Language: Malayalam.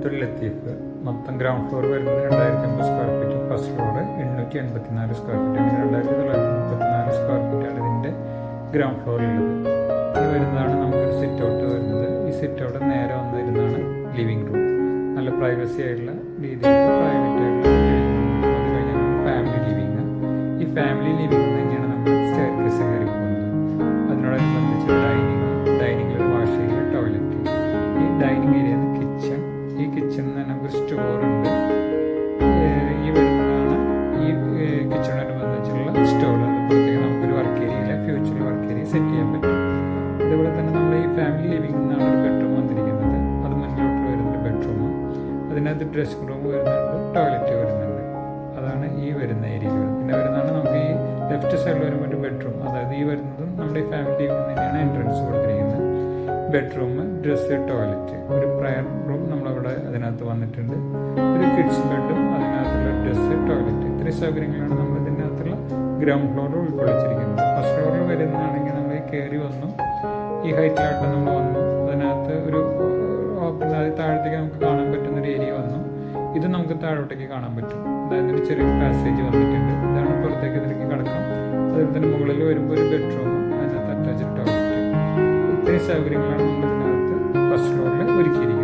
അബ്ദുൽ ലത്തീഫ്. മൊത്തം ഗ്രൗണ്ട് ഫ്ലോർ വരുന്നത് 2550 square feet, first floor 884 square feet, അങ്ങനെ 2934 സ്ക്വയർ ഫീറ്റാണ് ഇതിൻ്റെ ഗ്രൗണ്ട് ഫ്ലോറിലുള്ളത്. ഈ വരുന്നതാണ് നമുക്കൊരു സിറ്റ് ഔട്ട് വരുന്നത്. ഈ സിറ്റ് ഔട്ട് നേരെ വന്നു വരുന്നതാണ് ലിവിങ് റൂം. നല്ല പ്രൈവസി ആയിട്ടുള്ള രീതിയിൽ പ്രൈവറ്റ് ആയിട്ടുള്ള ലിവിങ് റൂം. അത് കഴിഞ്ഞാൽ ഫാമിലി ലിവിങ്. ഈ ഫാമിലി ലിവിങ് തന്നെയാണ് നമ്മൾ സ്റ്റെയർ കേസ് കയറി പോകുന്നത്. അതിനോടനുബന്ധിച്ച് ഡൈനിങ്ങിൽ ഒരു വാഷ് ഏരിയ, ടോയ്ലറ്റ്. ഈ ഡൈനിങ് ഏരിയ കിച്ചൺ. ഈ കിച്ചണിൽ തന്നെ നമുക്ക് സ്റ്റോറുണ്ട്. ഈ വരുന്നതാണ് ഈ കിച്ചണിനോടനുബന്ധിച്ചുള്ള സ്റ്റോർ. അതുപോലത്തേക്ക് നമുക്കൊരു വർക്ക് ഏരിയയിലെ ഫ്യൂച്ചറിൽ വർക്ക് ഏരിയ സെറ്റ് ചെയ്യാൻ പറ്റും. അതുപോലെ തന്നെ നമ്മൾ ഈ ഫാമിലി ലിവിംഗ് നിന്നാണ് ഒരു ബെഡ്റൂം വന്നിരിക്കുന്നത്. അത് മുന്നിലോട്ട് വരുന്നൊരു ബെഡ്റൂം. അതിനകത്ത് ഡ്രസ്സിംഗ് റൂം വരുന്നുണ്ട്, ടോയ്ലറ്റ് വരുന്നുണ്ട്. അതാണ് ഈ വരുന്ന ഏരിയയിൽ. പിന്നെ വരുന്നതാണ് നമുക്ക് ഈ ലെഫ്റ്റ് സൈഡിൽ വരുമ്പോൾ ഒരു ബെഡ്റൂം. അതായത് ഈ വരുന്നതും നമ്മുടെ ഈ ഫാമിലി ലിവിംഗ് തന്നെയാണ് എൻട്രൻസ് കൊടുത്തിരിക്കുന്നത്. ബെഡ്റൂം, ഡ്രസ്സ്, ടോയ്ലറ്റ്, ഒരു പ്രയർ റൂം നമ്മളവിടെ അതിനകത്ത് വന്നിട്ടുണ്ട്. ഒരു കിഡ്സ് ബെഡും അതിനകത്തുള്ള ഡ്രസ്സ്, ടോയ്ലറ്റ്, ഇത്രയും സൗകര്യങ്ങളാണ് നമ്മൾ ഇതിനകത്തുള്ള ഗ്രൗണ്ട് ഫ്ലോറിൽ ഉൾക്കൊള്ളിച്ചിരിക്കുന്നത്. ഫസ്റ്റ് ഫ്ലോറിൽ വരുന്നതാണെങ്കിൽ നമ്മൾ കയറി വന്നു, ഈ ഹൈറ്റിലായിട്ട് നമ്മൾ വന്നു. അതിനകത്ത് ഒരു ഓപ്പൺ, അതായത് താഴത്തേക്ക് നമുക്ക് കാണാൻ പറ്റുന്നൊരു ഏരിയ വന്നു. ഇത് നമുക്ക് താഴോട്ടേക്ക് കാണാൻ പറ്റും. അതായത് ഒരു ചെറിയൊരു പാസേജ് വന്നിട്ടുണ്ട്. ഇതാണ് പുറത്തേക്ക് ഇതിലേക്ക് കിടക്കാം. അതുപോലെ തന്നെ മുകളിൽ വരുമ്പോൾ ഒരു ബെഡ്റൂം, അതിനകത്ത് അറ്റാച്ച്ഡ് ടോയ്ലറ്റ്. ഇത്രയും സൗകര്യങ്ങളാണ് നമ്മൾ ഇതിനകത്ത് ഫസ്റ്റ് ഫ്ലോറിൽ ഒരുക്കിയിരിക്കുന്നത്.